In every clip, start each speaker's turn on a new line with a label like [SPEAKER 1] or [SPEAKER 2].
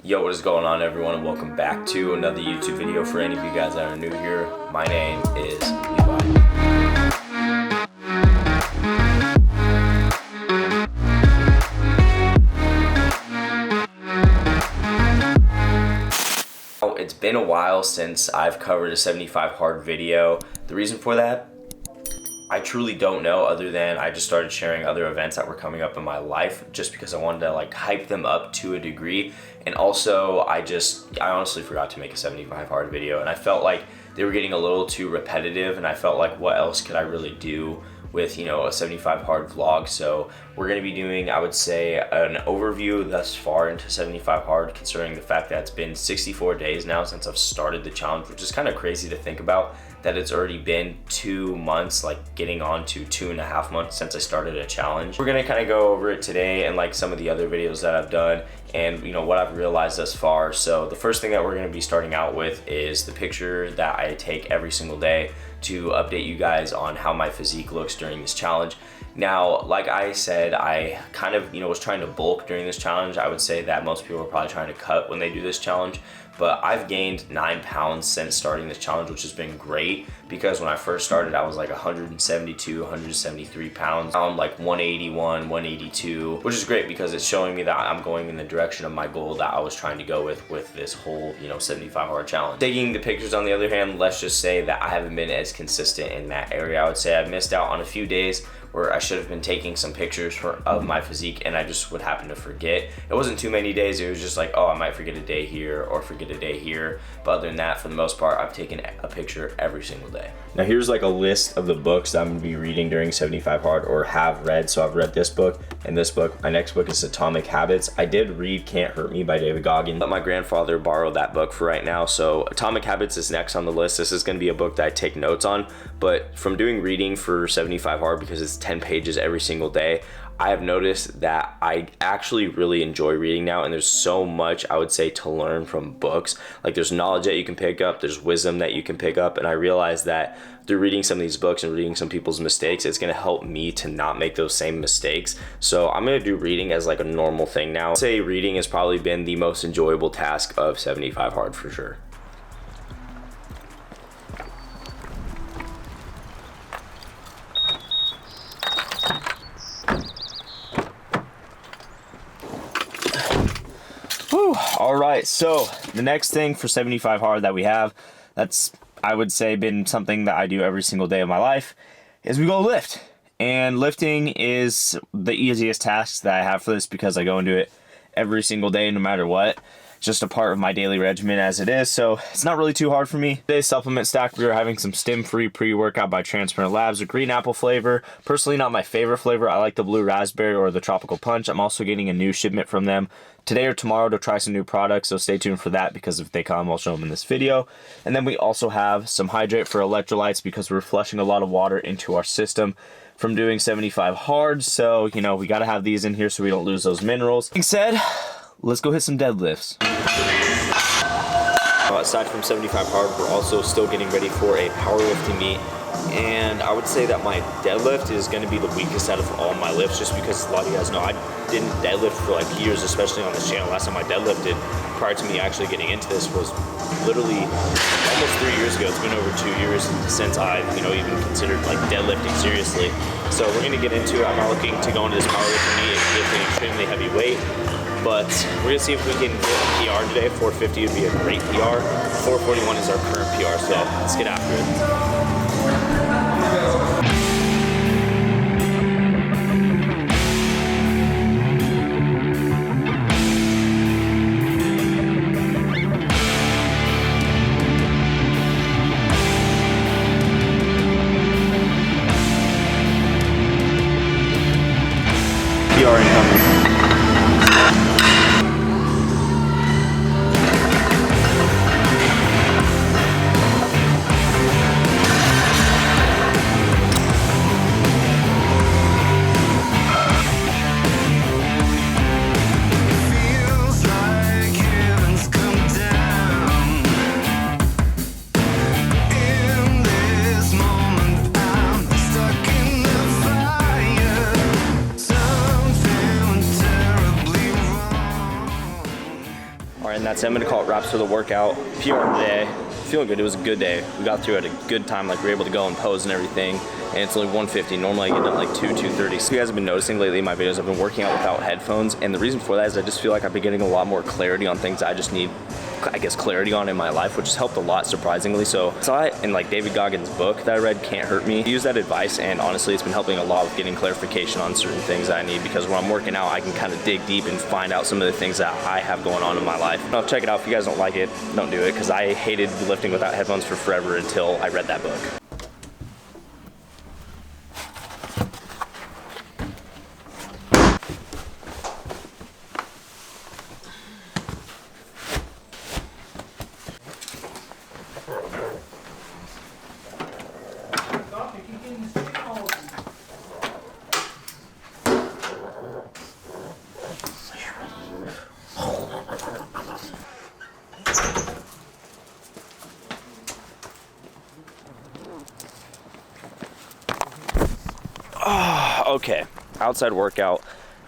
[SPEAKER 1] Yo, what is going on, everyone, and welcome back to another YouTube video. For any of you guys that are new here, my name is Levi. It's been a while since I've covered a 75 hard video. The reason for that, I truly don't know, other than I just started sharing other events that were coming up in my life just because I wanted to like hype them up to a degree. And also I honestly forgot to make a 75 hard video, and I felt like they were getting a little too repetitive, and I felt like what else could I really do with, a 75 hard vlog. So we're going to be doing, I would say, an overview thus far into 75 hard, considering the fact that it's been 64 days now since I've started the challenge, which is kind of crazy to think about, that it's already been 2 months, like getting on to 2.5 months since I started a challenge. We're going to kind of go over it today and like some of the other videos that I've done and what I've realized thus far. So the first thing that we're going to be starting out with is the picture that I take every single day to update you guys on how my physique looks during this challenge. Now, like I said, I kind of was trying to bulk during this challenge. I would say that most people are probably trying to cut when they do this challenge, but I've gained 9 pounds since starting this challenge, which has been great, because when I first started I was like 172, 173 pounds. Now I'm like 181, 182, which is great because it's showing me that I'm going in the direction of my goal that I was trying to go with this whole 75 hard challenge. Taking the pictures, on the other hand, let's just say that I haven't been as consistent in that area. I would say I missed out on a few days where I should have been taking some pictures of my physique, and I just would happen to forget. It wasn't too many days, it was just like, oh, I might forget a day here or forget a day here. But other than that, for the most part, I've taken a picture every single day. Now here's like a list of the books that I'm gonna be reading during 75 hard, or have read. So I've read this book and this book. My next book is Atomic Habits. I did read Can't Hurt Me by David Goggins. Let my grandfather borrow that book for right now. So Atomic Habits is next on the list. This is gonna be a book that I take notes on, but from doing reading for 75 hard, because it's 10 pages every single day, I have noticed that I actually really enjoy reading now, and there's so much, I would say, to learn from books. Like, there's knowledge that you can pick up, there's wisdom that you can pick up, and I realize that through reading some of these books and reading some people's mistakes, it's gonna help me to not make those same mistakes. So I'm gonna do reading as like a normal thing now. I'd say reading has probably been the most enjoyable task of 75 hard for sure. All right, so the next thing for 75 hard that we have, that's, I would say, been something that I do every single day of my life, is we go lift. And lifting is the easiest task that I have for this, because I go and do it every single day no matter what. It's just a part of my daily regimen as it is, so it's not really too hard for me. Today's supplement stack, we are having some stim-free pre-workout by Transparent Labs, a green apple flavor. Personally, not my favorite flavor. I like the blue raspberry or the tropical punch. I'm also getting a new shipment from them today or tomorrow to try some new products, so stay tuned for that, because if they come, I'll show them in this video. And then we also have some hydrate for electrolytes, because we're flushing a lot of water into our system from doing 75 hard, so we got to have these in here so we don't lose those minerals. Being said, let's go hit some deadlifts. Aside from 75 hard, we're also still getting ready for a powerlifting meet, and I would say that my deadlift is going to be the weakest out of all my lifts, just because a lot of you guys know I didn't deadlift for like years, especially on this channel. Last time I deadlifted prior to me actually getting into this was literally almost 3 years ago. It's been over 2 years since I even considered like deadlifting seriously. So we're going to get into it. I'm not looking to go into this powerlifting meet and lift an extremely heavy weight, but we're gonna see if we can get a PR today. 450 would be a great PR. 441 is our current PR, so let's get after it. PR incoming. I'd say I'm gonna call it wraps for the workout. PR today, feeling good. It was a good day. We got through at a good time, like we were able to go and pose and everything. And it's only 1:50. Normally I get done like 2:30. So you guys have been noticing lately in my videos, I've been working out without headphones. And the reason for that is I just feel like I've been getting a lot more clarity on things I just need, I guess, clarity on in my life, which has helped a lot, surprisingly. So I saw it in like David Goggins' book that I read, Can't Hurt Me. I use that advice, and honestly, it's been helping a lot with getting clarification on certain things that I need, because when I'm working out, I can kind of dig deep and find out some of the things that I have going on in my life. I'll check it out. If you guys don't like it, don't do it, because I hated lifting without headphones for forever until I read that book. Okay, outside workout,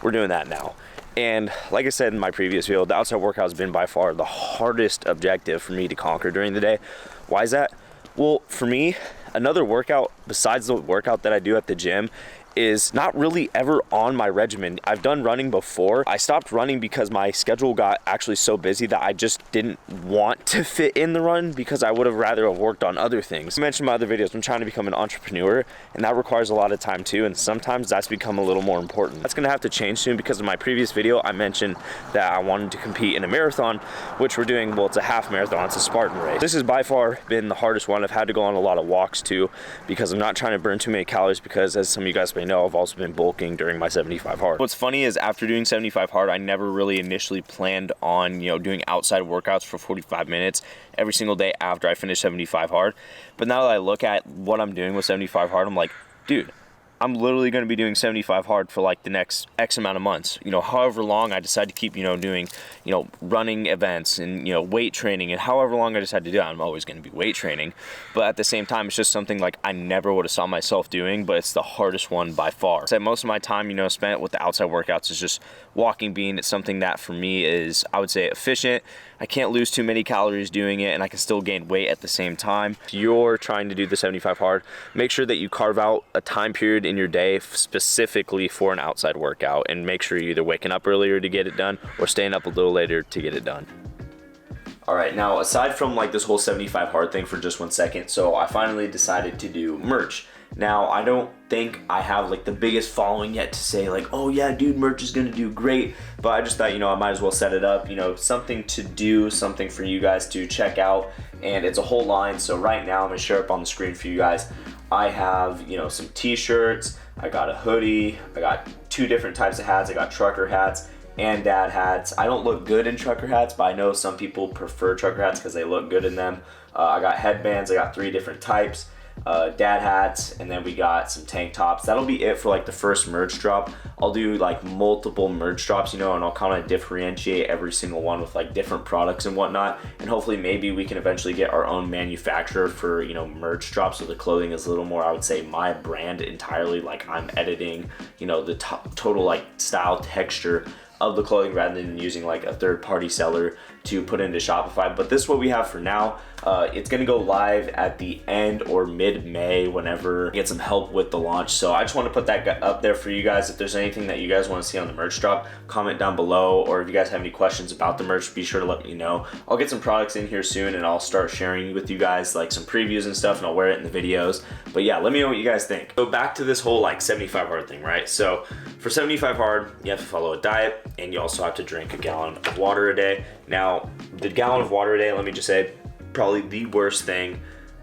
[SPEAKER 1] we're doing that now. And like I said in my previous video, the outside workout has been by far the hardest objective for me to conquer during the day. Why is that? Well, for me, another workout besides the workout that I do at the gym is not really ever on my regimen. I've done running before. I stopped running because my schedule got actually so busy that I just didn't want to fit in the run, because I would have rather have worked on other things. I mentioned in my other videos, I'm trying to become an entrepreneur, and that requires a lot of time too, and sometimes that's become a little more important. That's gonna have to change soon, because in my previous video, I mentioned that I wanted to compete in a marathon, which we're doing. Well, it's a half marathon, it's a Spartan race. This has by far been the hardest one. I've had to go on a lot of walks too, because I'm not trying to burn too many calories, because as some of you guys may know, I've also been bulking during my 75 hard. What's funny is after doing 75 hard, I never really initially planned on, doing outside workouts for 45 minutes every single day after I finished 75 hard. But now that I look at what I'm doing with 75 hard, I'm like, dude, I'm literally going to be doing 75 hard for like the next X amount of months. However long I decide to keep, doing, running events and, weight training, and however long I decide to do it, I'm always going to be weight training. But at the same time, it's just something like I never would have saw myself doing, but it's the hardest one by far. So most of my time, spent with the outside workouts is just walking, being it's something that for me is, I would say, efficient. I can't lose too many calories doing it, and I can still gain weight at the same time. If you're trying to do the 75 hard, make sure that you carve out a time period in your day specifically for an outside workout, and make sure you're either waking up earlier to get it done or staying up a little later to get it done. All right, now aside from like this whole 75 hard thing for just 1 second, so I finally decided to do merch. Now, I don't think I have like the biggest following yet to say like, oh yeah, dude, merch is gonna do great. But I just thought, I might as well set it up, something to do, something for you guys to check out. And it's a whole line. So right now I'm gonna share up on the screen for you guys. I have, some t-shirts, I got a hoodie, I got 2 different types of hats. I got trucker hats and dad hats. I don't look good in trucker hats, but I know some people prefer trucker hats because they look good in them. I got headbands, I got 3 different types. Dad hats, and then we got some tank tops. That'll be it for like the first merch drop. I'll do like multiple merch drops, and I'll kind of differentiate every single one with like different products and whatnot, and hopefully maybe we can eventually get our own manufacturer for merch drops, so the clothing is a little more, I would say, my brand entirely. Like I'm editing the total like style, texture of the clothing, rather than using like a third-party seller to put into Shopify. But this is what we have for now. It's gonna go live at the end or mid-May, whenever I get some help with the launch. So I just want to put that up there for you guys. If there's anything that you guys want to see on the merch drop, comment down below, or if you guys have any questions about the merch, be sure to let me know. I'll get some products in here soon, and I'll start sharing with you guys like some previews and stuff, and I'll wear it in the videos. But yeah, let me know what you guys think. So back to this whole like 75 hard thing, right? So for 75 hard, you have to follow a diet, and you also have to drink a gallon of water a day. Now, the gallon of water a day, let me just say, probably the worst thing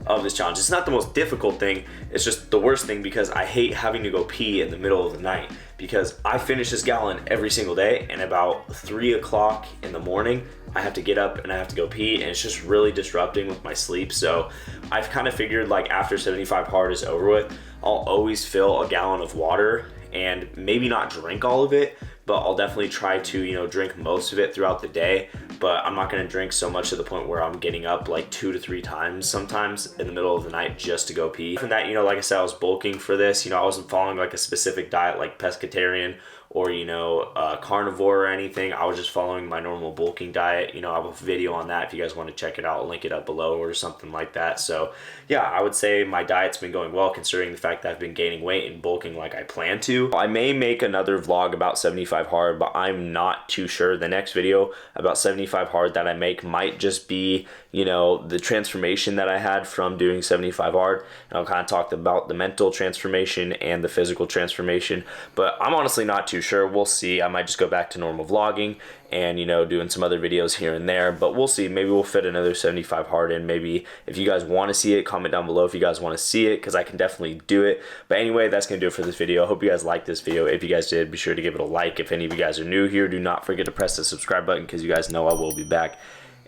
[SPEAKER 1] of this challenge. It's not the most difficult thing, it's just the worst thing, because I hate having to go pee in the middle of the night, because I finish this gallon every single day, and about 3 o'clock in the morning, I have to get up and I have to go pee, and it's just really disrupting with my sleep. So I've kind of figured like after 75 hard is over with, I'll always fill a gallon of water, and maybe not drink all of it, but I'll definitely try to, drink most of it throughout the day. But I'm not gonna drink so much to the point where I'm getting up like 2 to 3 times sometimes in the middle of the night just to go pee. From that, like I said, I was bulking for this. I wasn't following like a specific diet like pescatarian or, you know, carnivore or anything. I was just following my normal bulking diet. You know, I have a video on that if you guys want to check it out. I'll link it up below or something like that. So yeah, I would say my diet's been going well considering the fact that I've been gaining weight and bulking like I plan to. I may make another vlog about 75 hard, but I'm not too sure. The next video about 75 hard that I make might just be, you know, the transformation that I had from doing 75 hard. And I'll kind of talk about the mental transformation and the physical transformation, but I'm honestly not too sure. We'll see. I might just go back to normal vlogging and, you know, doing some other videos here and there, but we'll see. Maybe we'll fit another 75 hard in. Maybe if you guys want to see it, comment down below if you guys want to see it, because I can definitely do it. But anyway, that's gonna do it for this video. I hope you guys liked this video. If you guys did, be sure to give it a like. If any of you guys are new here, do not forget to press the subscribe button, because you guys know I will be back.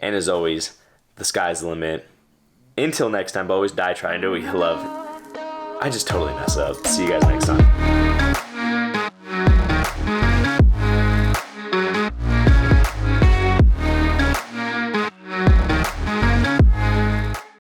[SPEAKER 1] And as always, the sky's the limit. Until next time, but always die trying to do what you love. I just totally messed up. See you guys next time.